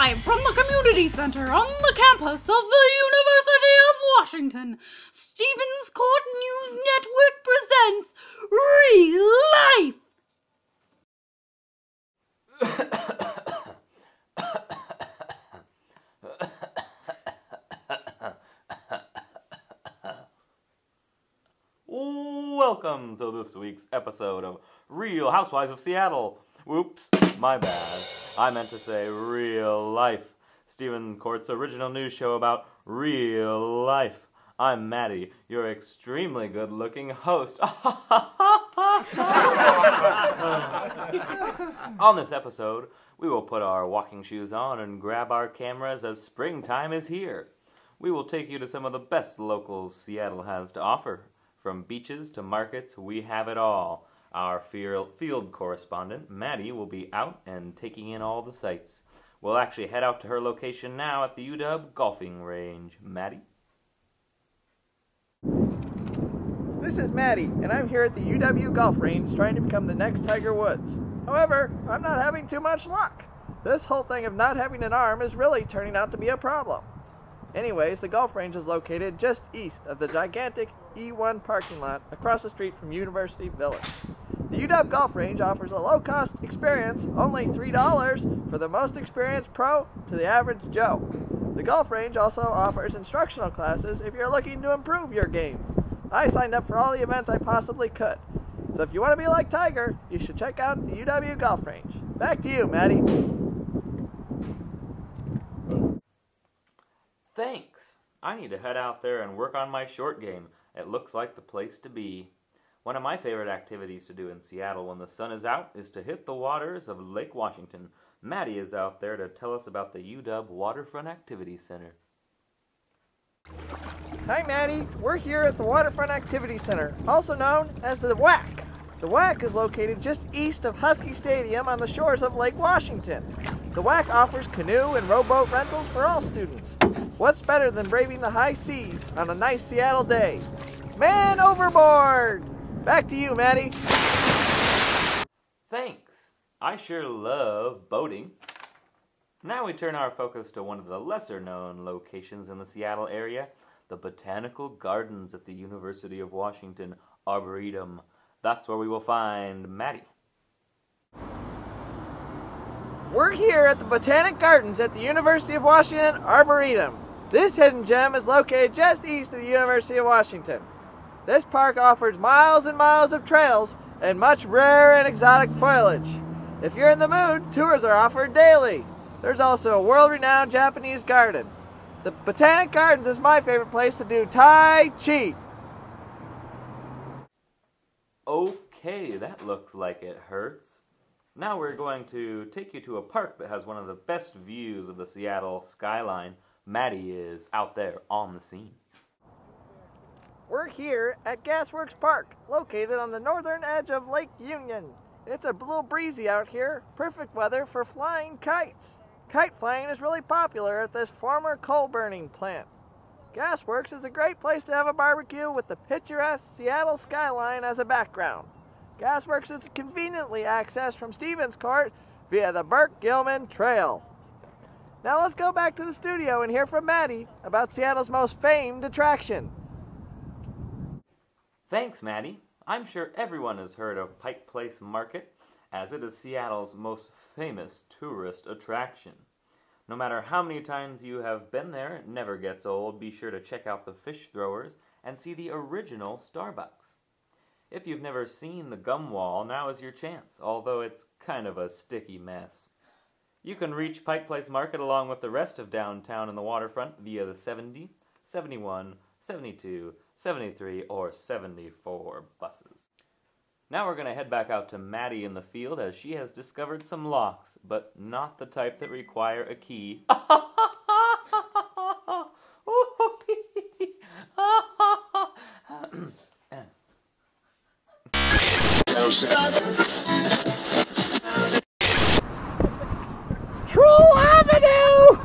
Live from the Community Center on the campus of the University of Washington, Stevens Court News Network presents Real Life. Welcome to this week's episode of Real Housewives of Seattle. Whoops, my bad. I meant to say Real Life, Stephen Court's original news show about real life. I'm Maddie, your extremely good-looking host. On this episode, we will put our walking shoes on and grab our cameras as springtime is here. We will take you to some of the best locals Seattle has to offer. From beaches to markets, we have it all. Our field correspondent, Maddie, will be out and taking in all the sights. We'll actually head out to her location now at the UW golfing range. Maddie? This is Maddie, and I'm here at the UW golf range trying to become the next Tiger Woods. However, I'm not having too much luck. This whole thing of not having an arm is really turning out to be a problem. Anyways, the golf range is located just east of the gigantic E1 parking lot across the street from University Village. The UW golf range offers a low-cost experience, only $3 for the most experienced pro to the average Joe. The golf range also offers instructional classes if you're looking to improve your game. I signed up for all the events I possibly could. So if you want to be like Tiger, you should check out the UW golf range. Back to you, Maddie. Thanks. I need to head out there and work on my short game. It looks like the place to be. One of my favorite activities to do in Seattle when the sun is out is to hit the waters of Lake Washington. Maddie is out there to tell us about the UW Waterfront Activity Center. Hi, Maddie. We're here at the Waterfront Activity Center, also known as the WAC. The WAC is located just east of Husky Stadium on the shores of Lake Washington. The WAC offers canoe and rowboat rentals for all students. What's better than braving the high seas on a nice Seattle day? Man overboard! Back to you, Maddie. Thanks. I sure love boating. Now we turn our focus to one of the lesser-known locations in the Seattle area, the Botanical Gardens at the University of Washington Arboretum. That's where we will find Maddie. We're here at the Botanic Gardens at the University of Washington Arboretum. This hidden gem is located just east of the University of Washington. This park offers miles and miles of trails and much rare and exotic foliage. If you're in the mood, tours are offered daily. There's also a world-renowned Japanese garden. The Botanic Gardens is my favorite place to do Tai Chi. Okay, that looks like it hurts. Now we're going to take you to a park that has one of the best views of the Seattle skyline. Maddie is out there on the scene. We're here at Gasworks Park, located on the northern edge of Lake Union. It's a little breezy out here, perfect weather for flying kites. Kite flying is really popular at this former coal burning plant. Gasworks is a great place to have a barbecue with the picturesque Seattle skyline as a background. Gasworks is conveniently accessed from Stevens Court via the Burke-Gilman Trail. Now let's go back to the studio and hear from Maddie about Seattle's most famed attraction. Thanks, Maddie. I'm sure everyone has heard of Pike Place Market, as it is Seattle's most famous tourist attraction. No matter how many times you have been there, it never gets old. Be sure to check out the fish throwers and see the original Starbucks. If you've never seen the gum wall, now is your chance, although it's kind of a sticky mess. You can reach Pike Place Market along with the rest of downtown and the waterfront via the 70, 71, 72, 73, or 74 buses. Now we're going to head back out to Maddie in the field as she has discovered some locks, but not the type that require a key. Troll Avenue!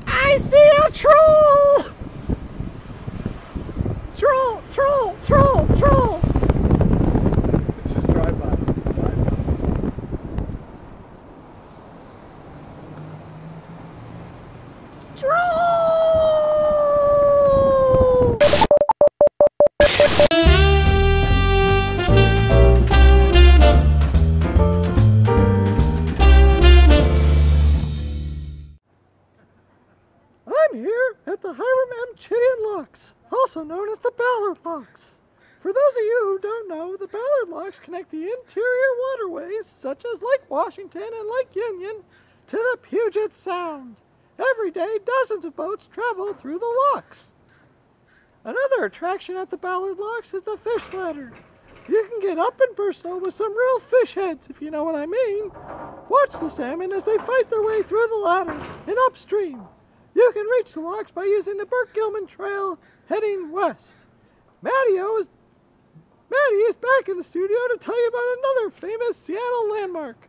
I see a troll! Troll, troll, troll, troll! This is drive-by. locks. For those of you who don't know, the Ballard locks connect the interior waterways, such as Lake Washington and Lake Union, to the Puget Sound. Every day, dozens of boats travel through the locks. Another attraction at the Ballard locks is the fish ladder. You can get up and personal with some real fish heads, if you know what I mean. Watch the salmon as they fight their way through the ladder and upstream. You can reach the locks by using the Burke-Gilman Trail heading west. Maddie is back in the studio to tell you about another famous Seattle landmark.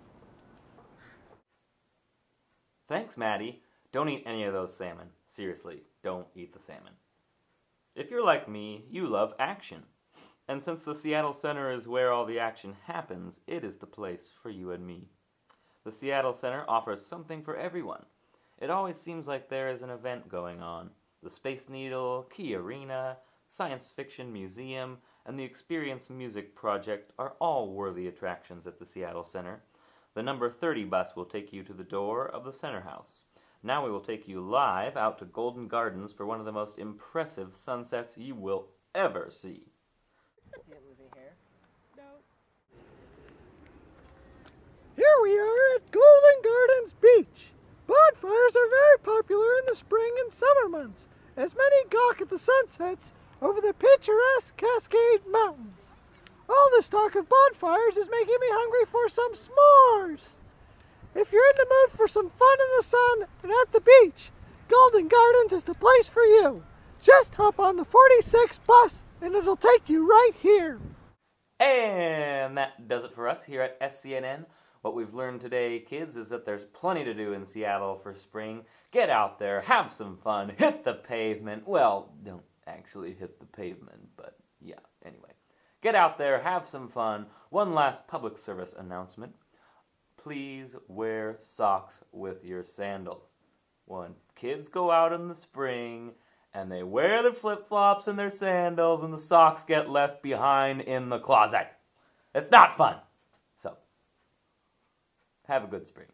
Thanks, Maddie. Don't eat any of those salmon. Seriously, don't eat the salmon. If you're like me, you love action. And since the Seattle Center is where all the action happens, it is the place for you and me. The Seattle Center offers something for everyone. It always seems like there is an event going on. The Space Needle, Key Arena, Science Fiction Museum, and the Experience Music Project are all worthy attractions at the Seattle Center. The number 30 bus will take you to the door of the Center House. Now we will take you live out to Golden Gardens for one of the most impressive sunsets you will ever see. Here we are at Golden Gardens Beach. Bonfires are very popular in the spring and summer months, as many gawk at the sunsets over the picturesque Cascade Mountains. All this talk of bonfires is making me hungry for some s'mores. If you're in the mood for some fun in the sun and at the beach, Golden Gardens is the place for you. Just hop on the 46 bus and it'll take you right here. And that does it for us here at SCNN. What we've learned today, kids, is that there's plenty to do in Seattle for spring. Get out there, have some fun, hit the pavement. Well, don't actually hit the pavement, but yeah, anyway. Get out there, have some fun. One last public service announcement. Please wear socks with your sandals. When kids go out in the spring and they wear their flip-flops and their sandals and the socks get left behind in the closet. It's not fun. So, have a good spring.